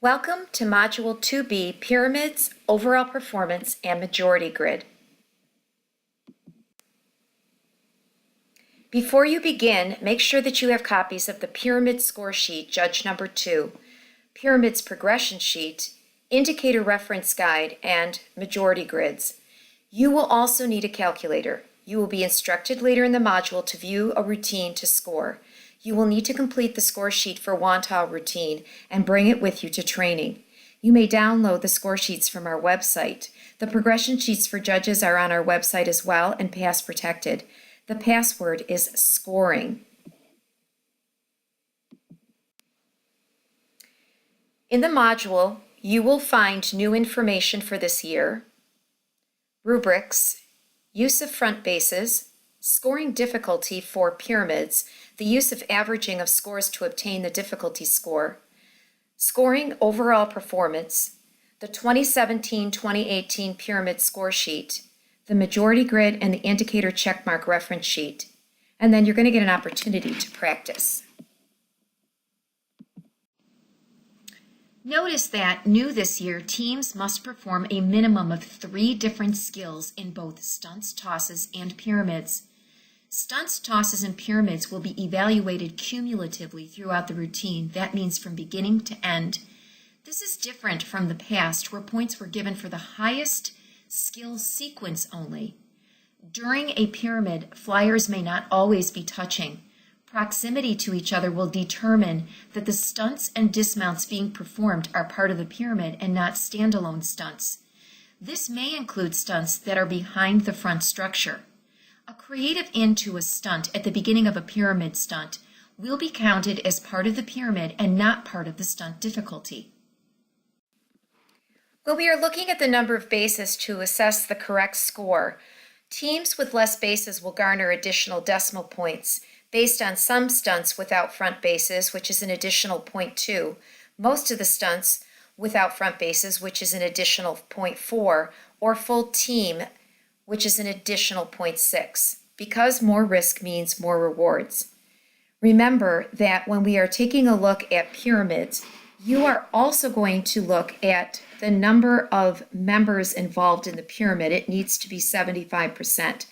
Welcome to Module 2B, Pyramids, Overall Performance, and Majority Grid. Before you begin, make sure that you have copies of the Pyramid Score Sheet, Judge Number 2, Pyramids Progression Sheet, Indicator Reference Guide, and Majority Grids. You will also need a calculator. You will be instructed later in the module to view a routine to score. You will need to complete the score sheet for Wantagh routine and bring it with you to training. You may download the score sheets from our website. The progression sheets for judges are on our website as well and pass protected. The password is scoring. In the module, you will find new information for this year, rubrics, use of front bases, scoring difficulty for pyramids, the use of averaging of scores to obtain the difficulty score, scoring overall performance, the 2017-2018 pyramid score sheet, the majority grid, and the indicator checkmark reference sheet. And then you're going to get an opportunity to practice. Notice that, new this year, teams must perform a minimum of 3 different skills in both stunts, tosses, and pyramids. Stunts, tosses, and pyramids will be evaluated cumulatively throughout the routine. That means from beginning to end. This is different from the past, where points were given for the highest skill sequence only. During a pyramid, flyers may not always be touching. Proximity to each other will determine that the stunts and dismounts being performed are part of the pyramid and not standalone stunts. This may include stunts that are behind the front structure. A creative end to a stunt at the beginning of a pyramid stunt will be counted as part of the pyramid and not part of the stunt difficulty. When we are looking at the number of bases to assess the correct score, teams with less bases will garner additional decimal points based on some stunts without front bases, which is an additional 0.2, most of the stunts without front bases, which is an additional 0.4, or full team, which is an additional 0.6, because more risk means more rewards. Remember that when we are taking a look at pyramids, you are also going to look at the number of members involved in the pyramid. It needs to be 75%.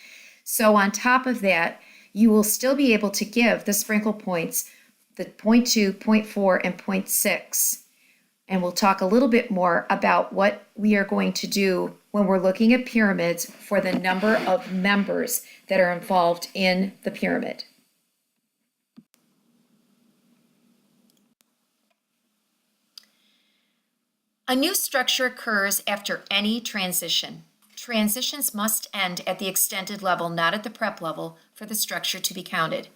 So on top of that, you will still be able to give the sprinkle points, the 0.2, 0.4, and 0.6. And we'll talk a little bit more about what we are going to do when we're looking at pyramids for the number of members that are involved in the pyramid. A new structure occurs after any transition. Transitions must end at the extended level, not at the prep level, for the structure to be counted.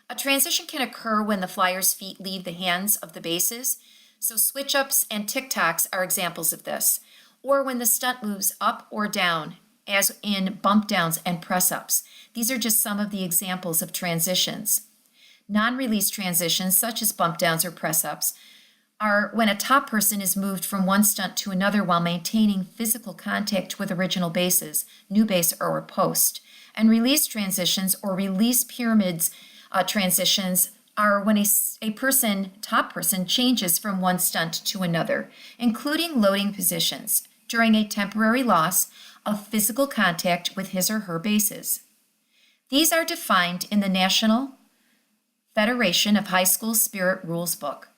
A transition can occur when the flyer's feet leave the hands of the bases, so switch-ups and tick-tocks are examples of this, or when the stunt moves up or down, as in bump downs and press-ups. These are just some of the examples of transitions. Non-release transitions, such as bump downs or press-ups, are when a top person is moved from one stunt to another while maintaining physical contact with original bases, new base or a post. And release transitions or release pyramids transitions are when a top person changes from one stunt to another, including loading positions during a temporary loss of physical contact with his or her bases. These are defined in the National Federation of High School Spirit Rules book.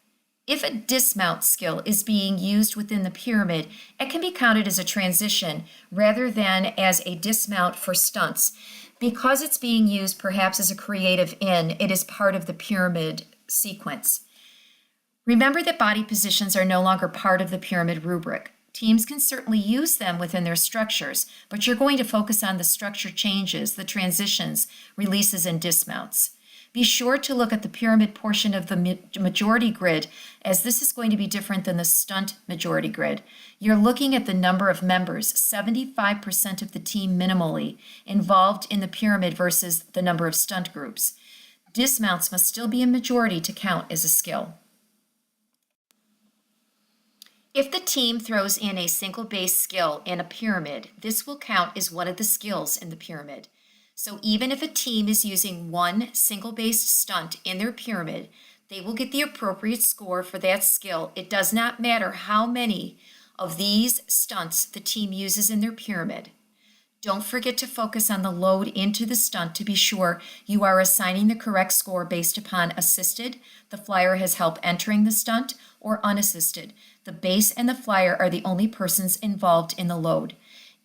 If a dismount skill is being used within the pyramid, it can be counted as a transition rather than as a dismount for stunts. Because it's being used perhaps as a creative in, it is part of the pyramid sequence. Remember that body positions are no longer part of the pyramid rubric. Teams can certainly use them within their structures, but you're going to focus on the structure changes, the transitions, releases, and dismounts. Be sure to look at the pyramid portion of the majority grid, as this is going to be different than the stunt majority grid. You're looking at the number of members, 75% of the team minimally, involved in the pyramid versus the number of stunt groups. Dismounts must still be a majority to count as a skill. If the team throws in a single base skill in a pyramid, this will count as one of the skills in the pyramid. So even if a team is using one single-based stunt in their pyramid, They will get the appropriate score for that skill. It does not matter how many of these stunts the team uses in their pyramid. Don't forget to focus on the load into the stunt to be sure you are assigning the correct score based upon assisted, the flyer has help entering the stunt, or unassisted. The base and the flyer are the only persons involved in the load.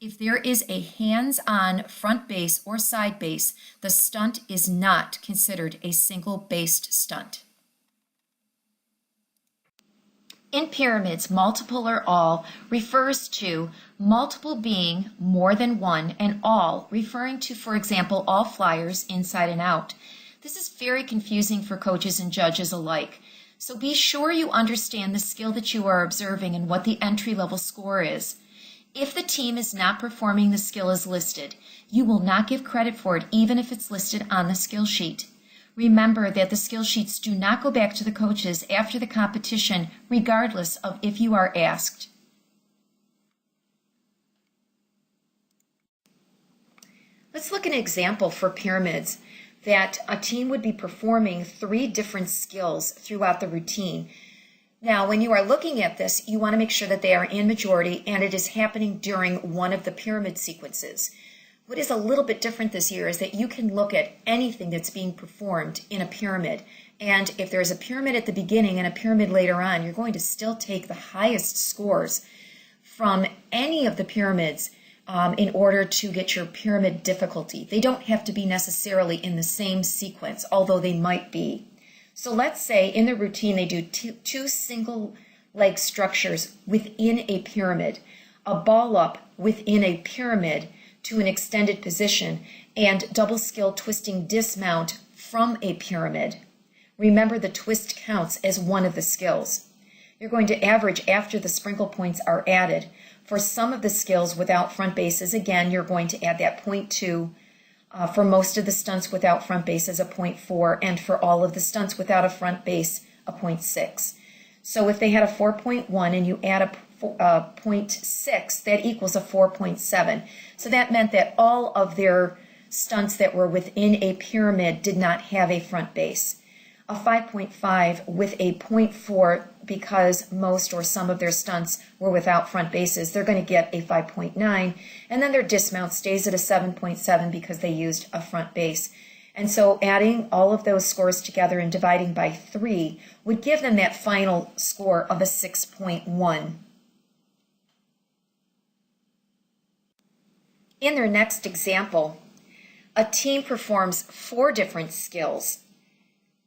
If there is a hands-on front base or side base, the stunt is not considered a single-based stunt. In pyramids, multiple or all refers to multiple being more than one, and all referring to, for example, all flyers inside and out. This is very confusing for coaches and judges alike. So be sure you understand the skill that you are observing and what the entry-level score is. If the team is not performing the skill as listed, you will not give credit for it even if it's listed on the skill sheet. Remember that the skill sheets do not go back to the coaches after the competition, regardless of if you are asked. Let's look at an example for pyramids that a team would be performing 3 different skills throughout the routine. Now, when you are looking at this, you want to make sure that they are in majority and it is happening during one of the pyramid sequences. What is a little bit different this year is that you can look at anything that's being performed in a pyramid. And if there's a pyramid at the beginning and a pyramid later on, you're going to still take the highest scores from any of the pyramids in order to get your pyramid difficulty. They don't have to be necessarily in the same sequence, although they might be. So let's say in the routine they do two single leg structures within a pyramid, a ball up within a pyramid to an extended position, and double skill twisting dismount from a pyramid. Remember, the twist counts as one of the skills. You're going to average after the sprinkle points are added. For some of the skills without front bases, again, you're going to add that 0.2. For most of the stunts without front bases, a 0.4, and for all of the stunts without a front base, a 0.6. So if they had a 4.1 and you add a 0.6, that equals a 4.7. So that meant that all of their stunts that were within a pyramid did not have a front base. A 5.5 with a 0.4, because most or some of their stunts were without front bases, they're going to get a 5.9, and then their dismount stays at a 7.7 because they used a front base. And so adding all of those scores together and dividing by 3 would give them that final score of a 6.1. In their next example, a team performs 4 different skills,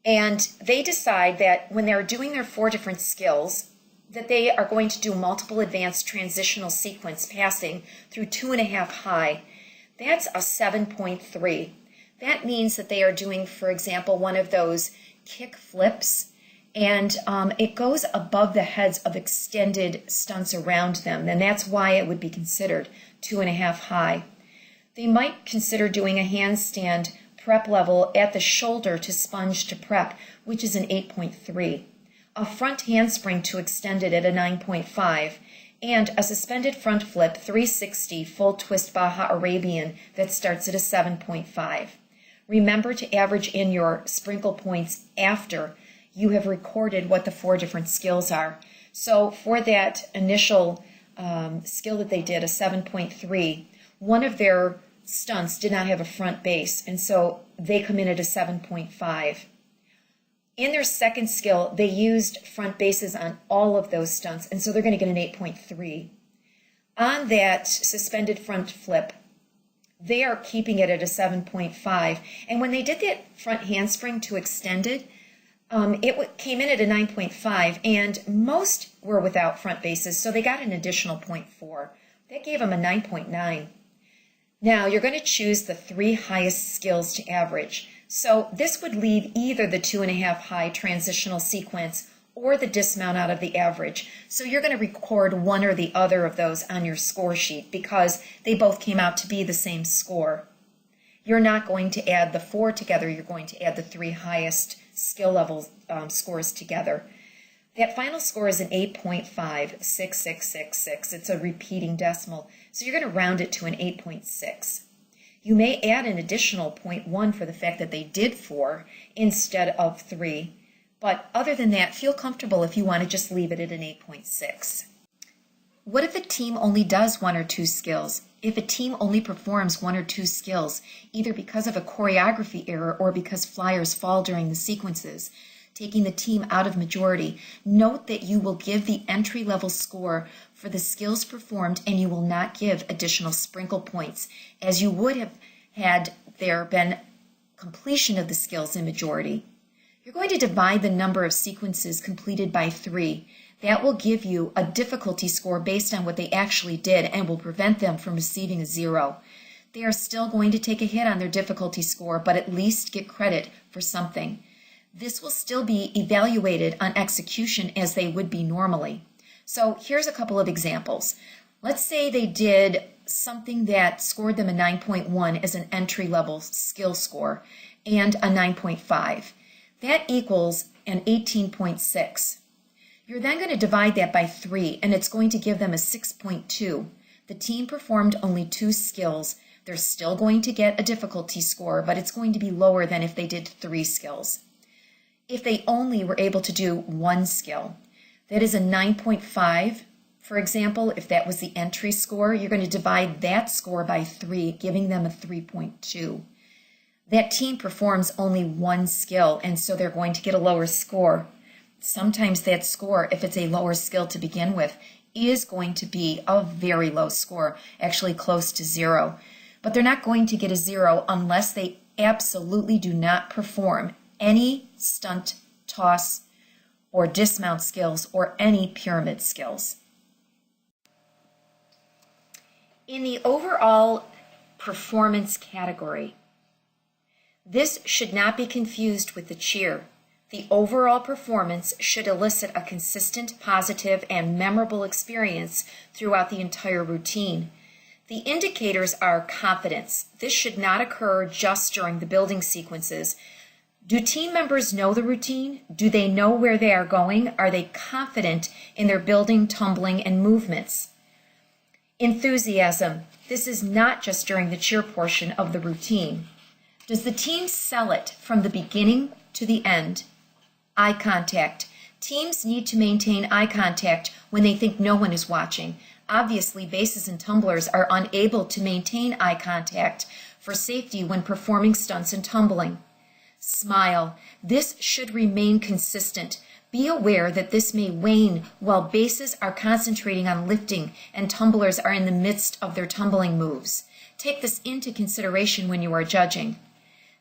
and they decide that when they're doing their 4 different skills, that they are going to do multiple advanced transitional sequence passing through 2.5 high. That's a 7.3. That means that they are doing, for example, one of those kick flips, and it goes above the heads of extended stunts around them, and that's why it would be considered 2.5 high. They might consider doing a handstand prep level at the shoulder to sponge to prep, which is an 8.3. A front handspring to extended at a 9.5, and a suspended front flip 360 full twist Baja Arabian that starts at a 7.5. Remember to average in your sprinkle points after you have recorded what the 4 different skills are. So for that initial skill that they did, a 7.3, one of their stunts did not have a front base, and so they come in at a 7.5. In their second skill, they used front bases on all of those stunts, and so they're going to get an 8.3. On that suspended front flip, they are keeping it at a 7.5, and when they did that front handspring to extended, it came in at a 9.5, and most were without front bases, so they got an additional 0.4. That gave them a 9.9. Now, you're going to choose the 3 highest skills to average. So this would leave either the 2.5 high transitional sequence or the dismount out of the average. So you're going to record one or the other of those on your score sheet because they both came out to be the same score. You're not going to add the 4 together. You're going to add the 3 highest skill level scores together. That final score is an 8.56666. It's a repeating decimal. So you're going to round it to an 8.6. You may add an additional 0.1 for the fact that they did 4 instead of 3. But other than that, feel comfortable if you want to just leave it at an 8.6. What if a team only does one or two skills? If a team only performs one or two skills, either because of a choreography error or because flyers fall during the sequences, taking the team out of majority, note that you will give the entry-level score for the skills performed and you will not give additional sprinkle points, as you would have had there been completion of the skills in majority. You're going to divide the number of sequences completed by 3. That will give you a difficulty score based on what they actually did and will prevent them from receiving a 0. They are still going to take a hit on their difficulty score, but at least get credit for something. This will still be evaluated on execution as they would be normally. So here's a couple of examples. Let's say they did something that scored them a 9.1 as an entry-level skill score and a 9.5. That equals an 18.6. You're then going to divide that by 3, and it's going to give them a 6.2. The team performed only 2 skills. They're still going to get a difficulty score, but it's going to be lower than if they did 3 skills. If they only were able to do 1 skill, that is a 9.5. For example, if that was the entry score, you're going to divide that score by 3, giving them a 3.2. That team performs only 1 skill, and so they're going to get a lower score. Sometimes that score, if it's a lower skill to begin with, is going to be a very low score, actually close to 0. But they're not going to get a 0 unless they absolutely do not perform any stunt, toss, or dismount skills or any pyramid skills. In the overall performance category, this should not be confused with the cheer. The overall performance should elicit a consistent, positive, and memorable experience throughout the entire routine. The indicators are confidence. This should not occur just during the building sequences. Do team members know the routine? Do they know where they are going? Are they confident in their building, tumbling, and movements? Enthusiasm. This is not just during the cheer portion of the routine. Does the team sell it from the beginning to the end? Eye contact. Teams need to maintain eye contact when they think no one is watching. Obviously, bases and tumblers are unable to maintain eye contact for safety when performing stunts and tumbling. Smile. This should remain consistent. Be aware that this may wane while bases are concentrating on lifting and tumblers are in the midst of their tumbling moves. Take this into consideration when you are judging.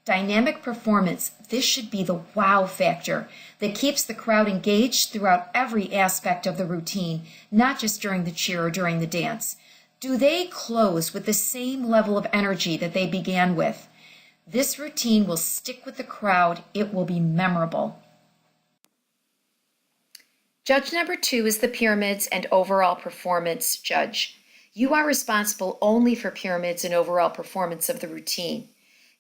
Dynamic performance. This should be the wow factor that keeps the crowd engaged throughout every aspect of the routine, not just during the cheer or during the dance. Do they close with the same level of energy that they began with? This routine will stick with the crowd. It will be memorable. Judge number 2 is the pyramids and overall performance judge. You are responsible only for pyramids and overall performance of the routine.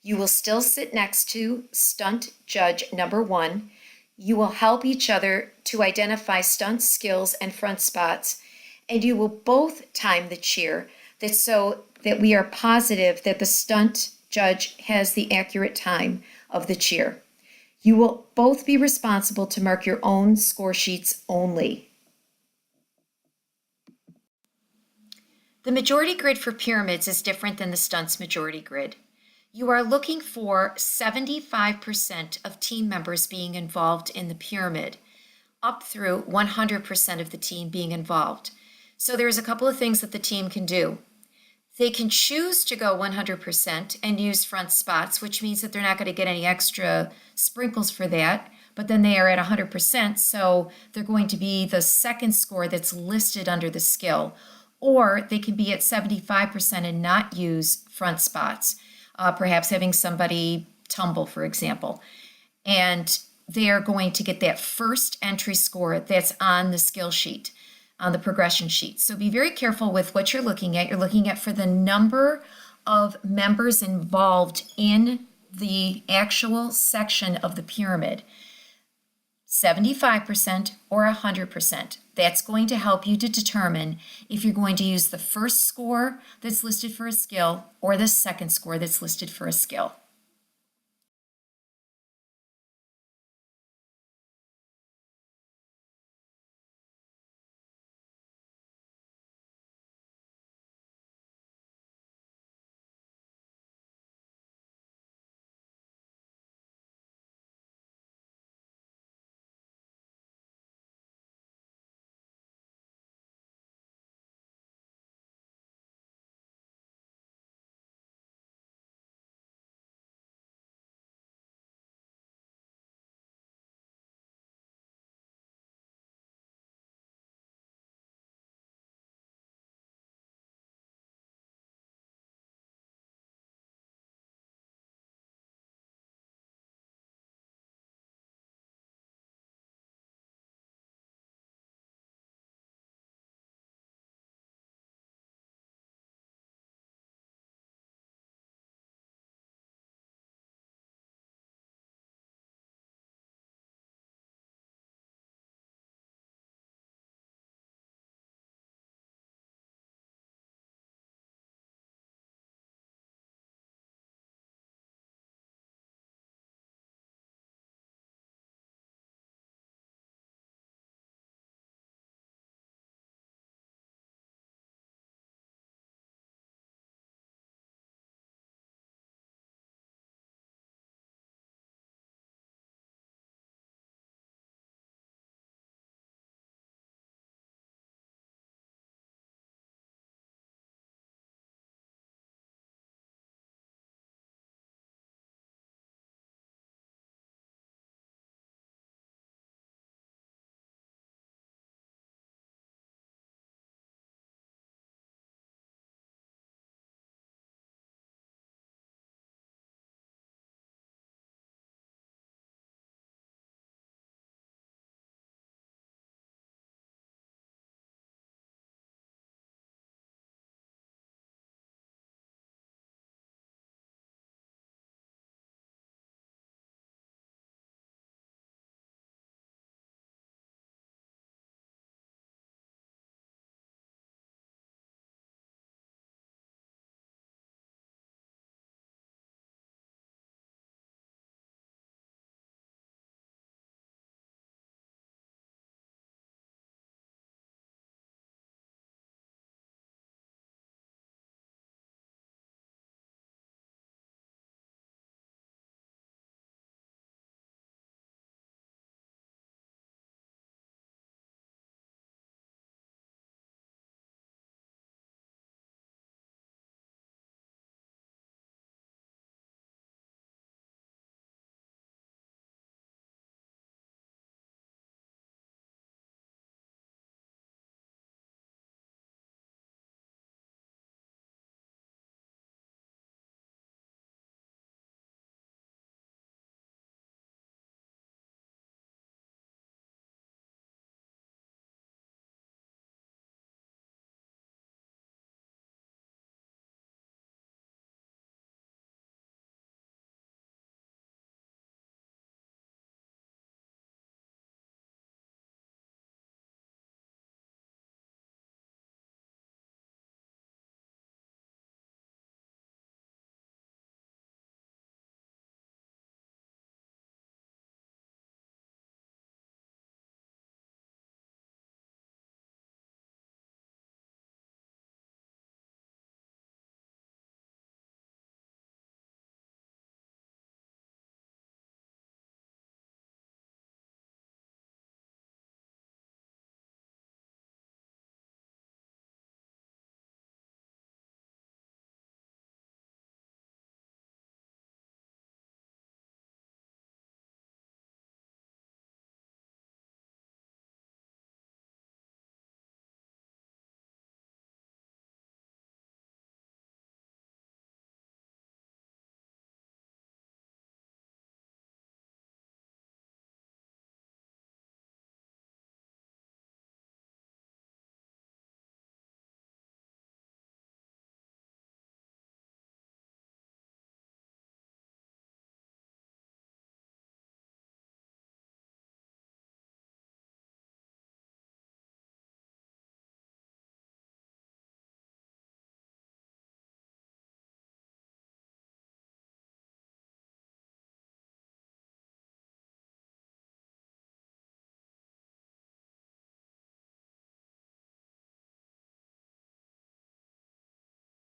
You will still sit next to stunt judge number 1. You will help each other to identify stunt skills and front spots, and you will both time the cheer so that we are positive that the stunt judge has the accurate time of the cheer. You will both be responsible to mark your own score sheets only. The majority grid for pyramids is different than the stunts majority grid. You are looking for 75% of team members being involved in the pyramid, up through 100% of the team being involved. So there's a couple of things that the team can do. They can choose to go 100% and use front spots, which means that they're not going to get any extra sprinkles for that, but then they are at 100%, so they're going to be the second score that's listed under the skill. Or they can be at 75% and not use front spots, perhaps having somebody tumble, for example. And they are going to get that first entry score that's on the skill sheet, on the progression sheet. So be very careful with what you're looking at. You're looking at for the number of members involved in the actual section of the pyramid. 75% or 100%. That's going to help you to determine if you're going to use the first score that's listed for a skill or the second score that's listed for a skill.